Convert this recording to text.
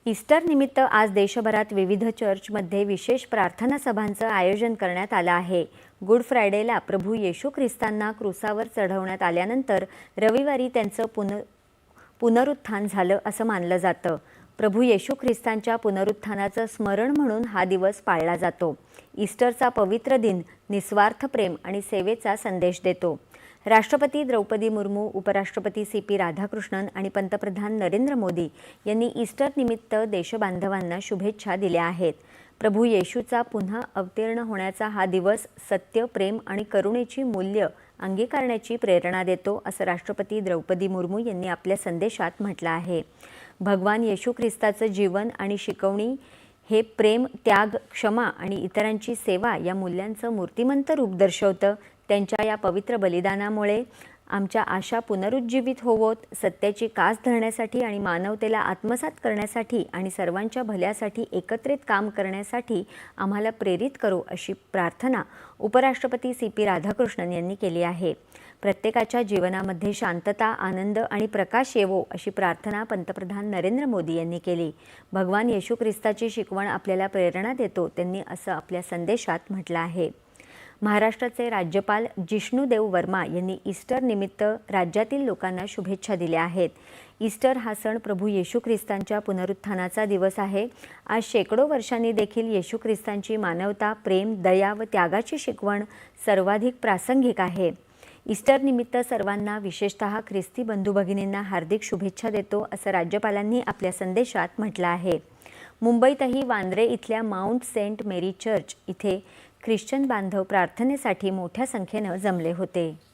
Easter निमित्त आज देशभरात विविध चर्चमध्ये विशेष प्रार्थना सभांचं आयोजन करण्यात आलं आहे। गुड फ्रायडेला प्रभू येशू ख्रिस्तांना क्रूसावर चढवण्यात आल्यानंतर रविवारी त्यांचं पुनरुत्थान झालं असं मानलं जातं। प्रभू येशू ख्रिस्तांच्या पुनरुत्थानाचं स्मरण म्हणून हा दिवस पाळला जातो। ईस्टरचा पवित्र दिन निस्वार्थ प्रेम आणि सेवेचा संदेश देतो। राष्ट्रपती द्रौपदी मुर्मू, उपराष्ट्रपती CP राधाकृष्णन आणि पंतप्रधान नरेंद्र मोदी यांनी ईस्टर निमित्त देशबांधवांना शुभेच्छा दिल्या आहेत। प्रभू येशूचा पुन्हा अवतीर्ण होण्याचा हा दिवस सत्य, प्रेम आणि करुणेची मूल्य अंगीकारण्याची प्रेरणा देतो, असं राष्ट्रपती द्रौपदी मुर्मू यांनी आपल्या संदेशात म्हटलं आहे। भगवान येशू ख्रिस्ताचं जीवन आणि शिकवणी हे प्रेम, त्याग, क्षमा आणि इतरांची सेवा या मूल्यांचं मूर्तिमंत रूप दर्शवतं। त्यांच्या या पवित्र बलिदानामुळे आमच्या आशा पुनरुज्जीवित होवोत, सत्याची कास धरण्यासाठी आणि मानवतेला आत्मसात करण्यासाठी आणि सर्वांच्या भल्यासाठी एकत्रित काम करण्यासाठी आम्हाला प्रेरित करो, अशी प्रार्थना उपराष्ट्रपती CP राधाकृष्णन यांनी केली आहे। प्रत्येकाच्या जीवनामध्ये शांतता, आनंद आणि प्रकाश येवो, अशी प्रार्थना पंतप्रधान नरेंद्र मोदी यांनी केली। भगवान येशू ख्रिस्ताची शिकवण आपल्याला प्रेरणा देतो, त्यांनी असं आपल्या संदेशात म्हटलं आहे। महाराष्ट्राचे राज्यपाल जिष्णुदेव वर्मा यांनी ईस्टर निमित्त राज्यातील लोकांना शुभेच्छा दिल्या आहेत। ईस्टर हा सण प्रभू येशू ख्रिस्तांच्या पुनरुत्थानाचा दिवस आहे। आज शेकडो वर्षांनी देखील येशू ख्रिस्तांची मानवता, प्रेम, दया व त्यागाची शिकवण सर्वाधिक प्रासंगिक आहे। ईस्टर निमित्त सर्वांना, विशेषतः ख्रिस्ती बंधू भगिनींना हार्दिक शुभेच्छा देतो, असं राज्यपालांनी आपल्या संदेशात म्हटलं आहे। मुंबईतही वांद्रे इथल्या माउंट सेंट मेरी चर्च इथे ख्रिश्चन बांधव प्रार्थनेसाठी मोठ्या संख्येनं जमले होते।